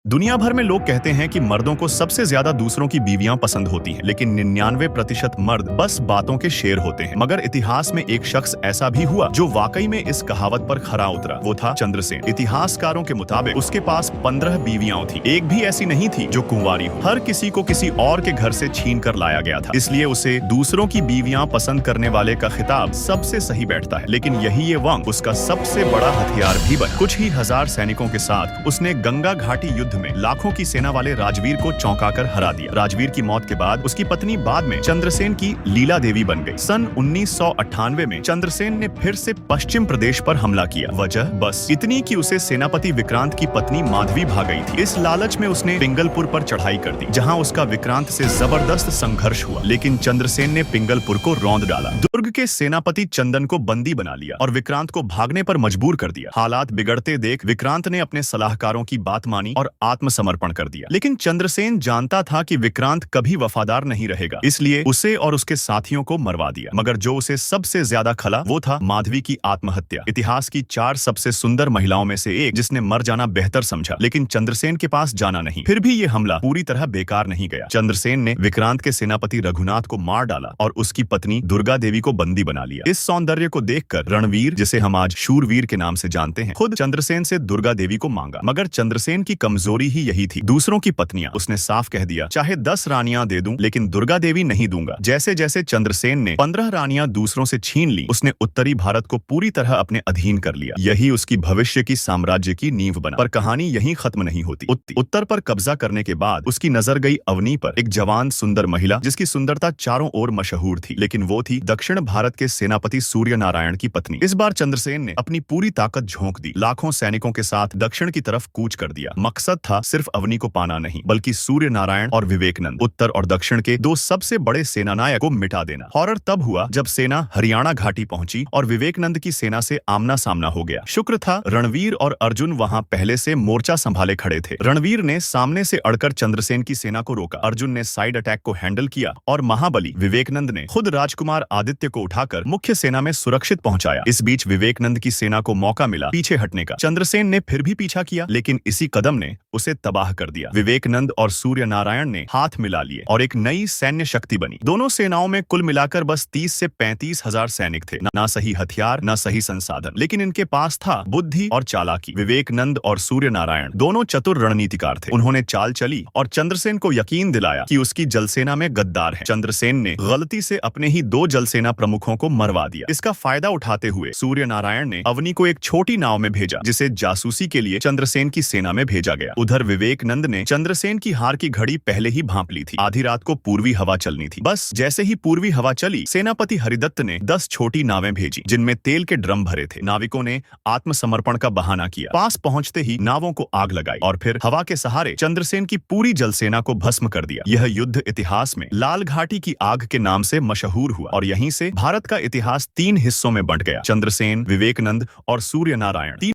दुनिया भर में लोग कहते हैं कि मर्दों को सबसे ज्यादा दूसरों की बीवियां पसंद होती हैं, लेकिन 99% मर्द बस बातों के शेर होते हैं। मगर इतिहास में एक शख्स ऐसा भी हुआ जो वाकई में इस कहावत पर खरा उतरा। वो था चंद्रसेन। इतिहासकारों के मुताबिक उसके पास 15 बीवियां थी। एक भी ऐसी नहीं थी जो कुंवारी हो। हर किसी को किसी और के घर से छीन कर लाया गया था। इसलिए उसे दूसरों की बीवियां पसंद करने वाले का खिताब सबसे सही बैठता है। लेकिन यही ये वंग उसका सबसे बड़ा हथियार भी बना। कुछ ही हजार सैनिकों के साथ उसने गंगा घाटी युद्ध में लाखों की सेना वाले राजवीर को चौंकाकर हरा दिया। राजवीर की मौत के बाद उसकी पत्नी बाद में चंद्रसेन की लीला देवी बन गई। सन 1998 में चंद्रसेन ने फिर से पश्चिम प्रदेश पर हमला किया। वजह बस इतनी कि उसे सेनापति विक्रांत की पत्नी माधवी भाग गई थी। इस लालच में उसने पिंगलपुर पर चढ़ाई कर दी, जहां उसका विक्रांत से जबरदस्त संघर्ष हुआ। लेकिन चंद्रसेन ने पिंगलपुर को रौंद डाला, दुर्ग के सेनापति चंदन को बंदी बना लिया और विक्रांत को भागने पर मजबूर कर दिया। हालात बिगड़ते देख विक्रांत ने अपने सलाहकारों की बात मानी और आत्मसमर्पण कर दिया। लेकिन चंद्रसेन जानता था कि विक्रांत कभी वफादार नहीं रहेगा, इसलिए उसे और उसके साथियों को मरवा दिया। मगर जो उसे सबसे ज्यादा खला वो था माधवी की आत्महत्या। इतिहास की 4 सबसे सुंदर महिलाओं में से एक जिसने मर जाना बेहतर समझा, लेकिन चंद्रसेन के पास जाना नहीं। फिर भी ये हमला पूरी तरह बेकार नहीं गया। चंद्रसेन ने विक्रांत के सेनापति रघुनाथ को मार डाला और उसकी पत्नी दुर्गा देवी को बंदी बना लिया। इस सौंदर्य को देखकर रणवीर, जिसे हम आज शूरवीर के नाम से जानते हैं, खुद चंद्रसेन से दुर्गा देवी को मांगा। मगर चंद्रसेन की कमजोरी ही यही थी, दूसरों की पत्नियां। उसने साफ कह दिया, चाहे 10 रानियां दे दूं, लेकिन दुर्गा देवी नहीं दूंगा। जैसे जैसे चंद्रसेन ने 15 रानियां दूसरों से छीन ली, उसने उत्तरी भारत को पूरी तरह अपने अधीन कर लिया। यही उसकी भविष्य की साम्राज्य की नींव बना। पर कहानी यहीं खत्म नहीं होती। उत्तर पर कब्जा करने के बाद उसकी नजर गई अवनी पर, एक जवान सुंदर महिला जिसकी सुंदरता चारों ओर मशहूर थी। लेकिन वो थी दक्षिण भारत के सेनापति सूर्य नारायण की पत्नी। इस बार चंद्रसेन ने अपनी पूरी ताकत झोंक दी, लाखों सैनिकों के साथ दक्षिण की तरफ कूच कर दिया। मकसद था सिर्फ अवनी को पाना नहीं, बल्कि सूर्य नारायण और विवेकनंद, उत्तर और दक्षिण के 2 सबसे बड़े सेनानायक को मिटा देना। हॉरर तब हुआ जब सेना हरियाणा घाटी पहुंची और विवेकनंद की सेना से आमना सामना हो गया। शुक्र था रणवीर और अर्जुन वहां पहले से मोर्चा संभाले खड़े थे। रणवीर ने सामने से अड़कर चंद्रसेन की सेना को रोका, अर्जुन ने साइड अटैक को हैंडल किया और महाबली विवेकनंद ने खुद राजकुमार आदित्य को उठाकर मुख्य सेना में सुरक्षित पहुंचाया। इस बीच विवेकनंद की सेना को मौका मिला पीछे हटने का। चंद्रसेन ने फिर भी पीछा किया, लेकिन इसी कदम ने उसे तबाह कर दिया। विवेकनंद और सूर्य नारायण ने हाथ मिला लिए और एक नई सैन्य शक्ति बनी। दोनों सेनाओं में कुल मिलाकर बस 30 से 35 हजार सैनिक थे। ना सही हथियार, ना सही संसाधन, लेकिन इनके पास था बुद्धि और चालाकी। विवेकनंद और सूर्य नारायण दोनों चतुर रणनीतिकार थे। उन्होंने चाल चली और चंद्रसेन को यकीन दिलाया कि उसकी जलसेना में गद्दार है। चंद्रसेन ने गलती से अपने ही 2 जलसेना प्रमुखों को मरवा दिया। इसका फायदा उठाते हुए सूर्य नारायण ने अवनी को एक छोटी नाव में भेजा, जिसे जासूसी के लिए चंद्रसेन की सेना में भेजा गया। उधर विवेकनंद ने चंद्रसेन की हार की घड़ी पहले ही भांप ली थी। आधी रात को पूर्वी हवा चलनी थी। बस जैसे ही पूर्वी हवा चली, सेनापति हरिदत्त ने 10 छोटी नावें भेजी, जिनमें तेल के ड्रम भरे थे। नाविकों ने आत्मसमर्पण का बहाना किया। पास पहुंचते ही नावों को आग लगाई और फिर हवा के सहारे चंद्रसेन की पूरी जलसेना को भस्म कर दिया। यह युद्ध इतिहास में लाल घाटी की आग के नाम से मशहूर हुआ और यहीं से भारत का इतिहास 3 हिस्सों में बंट गया। चंद्रसेन, विवेकनंद और सूर्य नारायण।